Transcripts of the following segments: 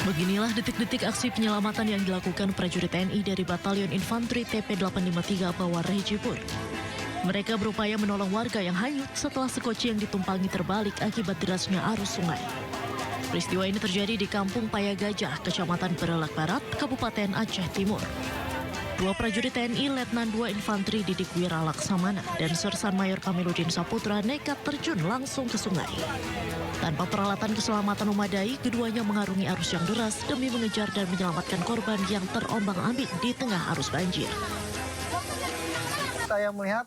Beginilah detik-detik aksi penyelamatan yang dilakukan prajurit TNI dari Batalion Infanteri TP853 Bawar Rejipur. Mereka berupaya menolong warga yang hanyut setelah sekoci yang ditumpangi terbalik akibat derasnya arus sungai. Peristiwa ini terjadi di Kampung Payagajah, Kecamatan Berelak Barat, Kabupaten Aceh Timur. Dua prajurit TNI Letnan 2 Infanteri Didik Wira Laksamana dan Sersan Mayor Kamiludin Saputra nekat terjun langsung ke sungai. Tanpa peralatan keselamatan memadai, keduanya mengarungi arus yang deras demi mengejar dan menyelamatkan korban yang terombang-ambing di tengah arus banjir. Saya melihat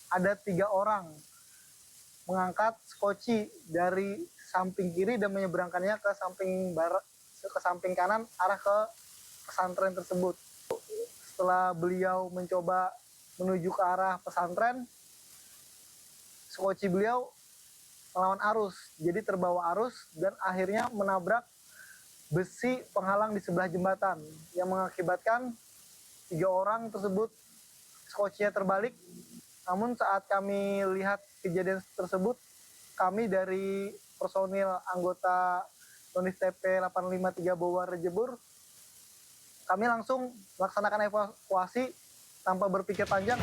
ada 3 orang mengangkat skoci dari samping kiri dan menyeberangkannya ke samping barat, ke samping kanan arah ke pesantren tersebut. Setelah beliau mencoba menuju ke arah pesantren, skoci beliau melawan arus, jadi terbawa arus dan akhirnya menabrak besi penghalang di sebelah jembatan yang mengakibatkan 3 orang tersebut skocinya terbalik. Namun saat kami lihat kejadian tersebut, kami dari personil anggota Unit TP853 Bawar Rejipur, kami langsung melaksanakan evakuasi tanpa berpikir panjang.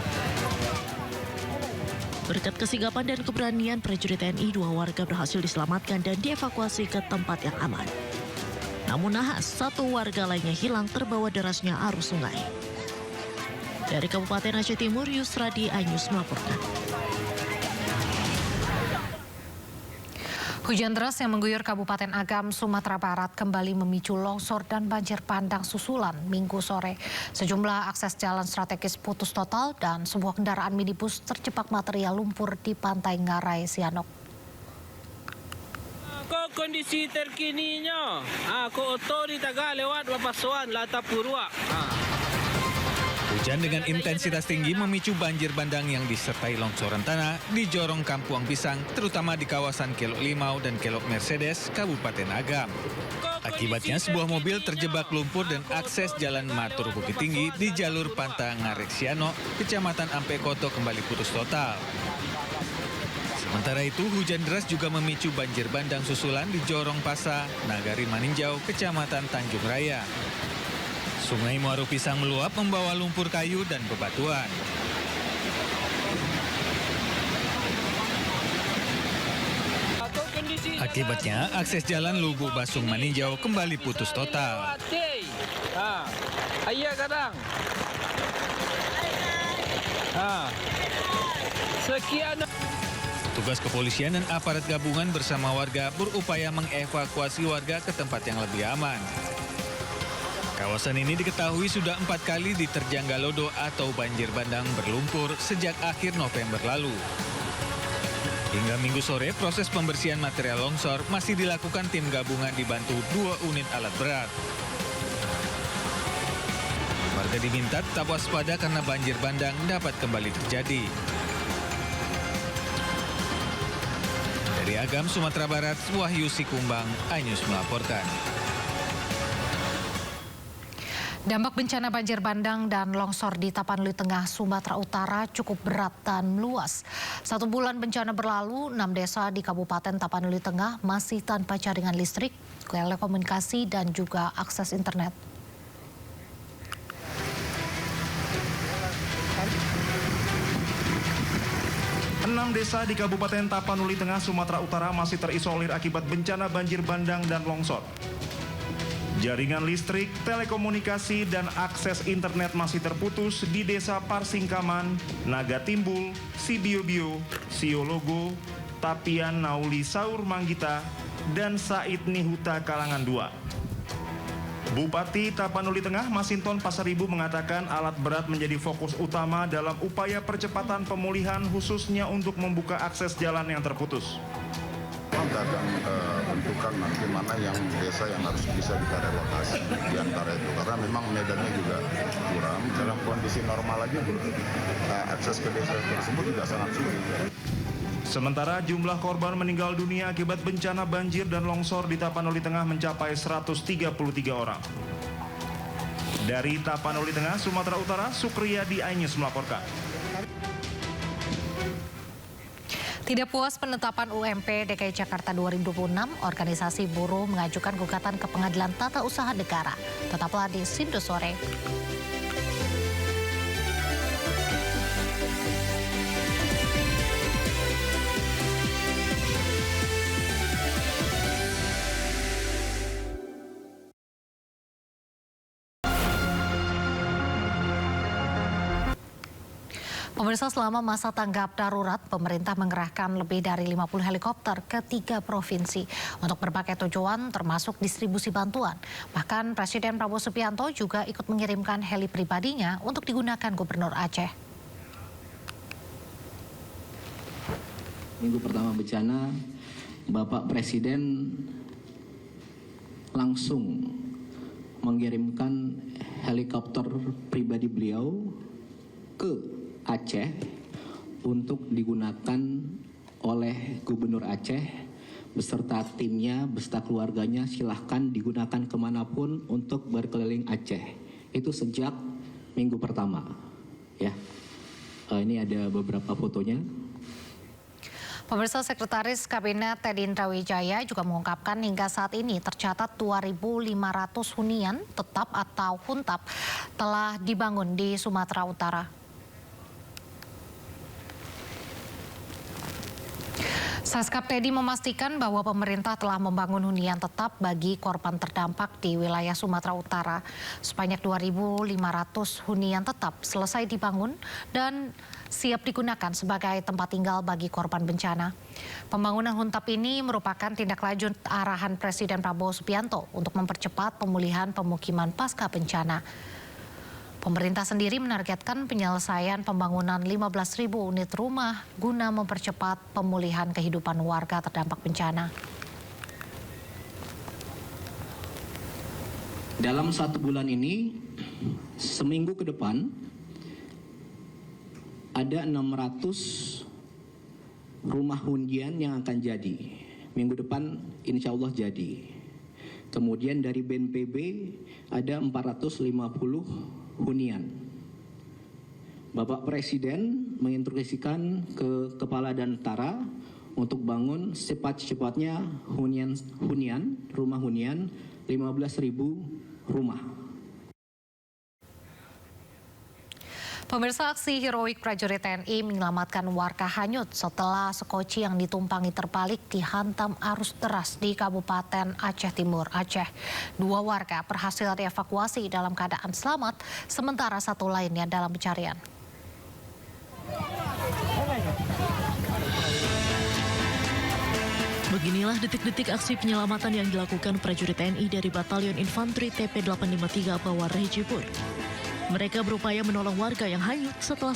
Berkat kesigapan dan keberanian prajurit TNI, 2 warga berhasil diselamatkan dan dievakuasi ke tempat yang aman. Namun nahas, 1 warga lainnya hilang terbawa derasnya arus sungai. Dari Kabupaten Aceh Timur, Yusradi Anyus melaporkan. Hujan deras yang mengguyur Kabupaten Agam, Sumatera Barat kembali memicu longsor dan banjir bandang susulan Minggu sore. Sejumlah akses jalan strategis putus total dan sebuah kendaraan minibus terjebak material lumpur di Pantai Ngarai, Sianok. Kondisi terkininya, otoritas lewat Bapasuan Lata Purwa. Hujan dengan intensitas tinggi memicu banjir bandang yang disertai longsoran tanah di Jorong Kampuang Pisang, terutama di kawasan Kelok Limau dan Kelok Mercedes, Kabupaten Agam. Akibatnya sebuah mobil terjebak lumpur dan akses jalan Matur Bukit Tinggi di jalur Pantai Ngarek Sianok, Kecamatan Ampekoto kembali putus total. Sementara itu, hujan deras juga memicu banjir bandang susulan di Jorong Pasa, Nagari Maninjau, Kecamatan Tanjung Raya. Sungai Muaru Pisang meluap membawa lumpur kayu dan bebatuan. Akibatnya, akses jalan Lubuk Basung Maninjau kembali putus total. Ayah kadang. Sekian. Petugas kepolisian dan aparat gabungan bersama warga berupaya mengevakuasi warga ke tempat yang lebih aman. Kawasan ini diketahui sudah 4 kali diterjang galodo atau banjir bandang berlumpur sejak akhir November lalu. Hingga Minggu sore, proses pembersihan material longsor masih dilakukan tim gabungan dibantu 2 unit alat berat. Warga diminta tetap waspada karena banjir bandang dapat kembali terjadi. Dari Agam, Sumatera Barat, Wahyu Sikumbang, iNews melaporkan. Dampak bencana banjir bandang dan longsor di Tapanuli Tengah, Sumatera Utara cukup berat dan meluas. 1 bulan bencana berlalu, 6 desa di Kabupaten Tapanuli Tengah masih tanpa jaringan listrik, telekomunikasi, dan juga akses internet. Enam desa di Kabupaten Tapanuli Tengah, Sumatera Utara masih terisolir akibat bencana banjir bandang dan longsor. Jaringan listrik, telekomunikasi, dan akses internet masih terputus di desa Parsingkaman, Naga Timbul, Sibiobio, Siologo, Tapian Nauli Saur Manggita, dan Said Nihuta Kalangan 2. Bupati Tapanuli Tengah Masinton Pasaribu mengatakan alat berat menjadi fokus utama dalam upaya percepatan pemulihan khususnya untuk membuka akses jalan yang terputus. Kita akan tentukan nanti mana yang desa yang harus bisa kita relokasi di antara itu karena memang medannya juga kurang. Dalam kondisi normal aja akses ke desa tersebut juga sangat sulit. Sementara jumlah korban meninggal dunia akibat bencana banjir dan longsor di Tapanuli Tengah mencapai 133 orang. Dari Tapanuli Tengah, Sumatera Utara, Sukriyadi iNews melaporkan. Tidak puas penetapan UMP DKI Jakarta 2026, organisasi buruh mengajukan gugatan ke Pengadilan Tata Usaha Negara. Tetaplah di Sindo Sore. Pemirsa, selama masa tanggap darurat, pemerintah mengerahkan lebih dari 50 helikopter ke 3 provinsi untuk berbagai tujuan termasuk distribusi bantuan. Bahkan Presiden Prabowo Subianto juga ikut mengirimkan heli pribadinya untuk digunakan Gubernur Aceh. Minggu pertama bencana, Bapak Presiden langsung mengirimkan helikopter pribadi beliau ke Aceh untuk digunakan oleh Gubernur Aceh beserta timnya, beserta keluarganya. Silahkan digunakan kemanapun untuk berkeliling Aceh. Itu sejak minggu pertama. Ya, ini ada beberapa fotonya. Pemirsa, Sekretaris Kabinet Teddy Indrawijaya juga mengungkapkan hingga saat ini tercatat 2.500 hunian tetap atau huntap telah dibangun di Sumatera Utara. Seskap Teddy memastikan bahwa pemerintah telah membangun hunian tetap bagi korban terdampak di wilayah Sumatera Utara. Sebanyak 2.500 hunian tetap selesai dibangun dan siap digunakan sebagai tempat tinggal bagi korban bencana. Pembangunan huntap ini merupakan tindak lanjut arahan Presiden Prabowo Subianto untuk mempercepat pemulihan pemukiman pasca bencana. Pemerintah sendiri menargetkan penyelesaian pembangunan 15.000 unit rumah guna mempercepat pemulihan kehidupan warga terdampak bencana. Dalam 1 bulan ini, seminggu ke depan, ada 600 rumah hunian yang akan jadi. Minggu depan insya Allah jadi. Kemudian dari BNPB ada 450 hunian. Bapak Presiden menginstruksikan ke Kepala Danantara untuk bangun secepat-cepatnya rumah hunian 15.000 rumah. Pemirsa, aksi heroik prajurit TNI menyelamatkan warga hanyut setelah sekoci yang ditumpangi terbalik dihantam arus deras di Kabupaten Aceh Timur, Aceh. 2 warga berhasil dievakuasi dalam keadaan selamat, sementara 1 lainnya dalam pencarian. Beginilah detik-detik aksi penyelamatan yang dilakukan prajurit TNI dari Batalion Infanteri TP 853 Bawar Rejipur. Mereka berupaya menolong warga yang hanyut setelah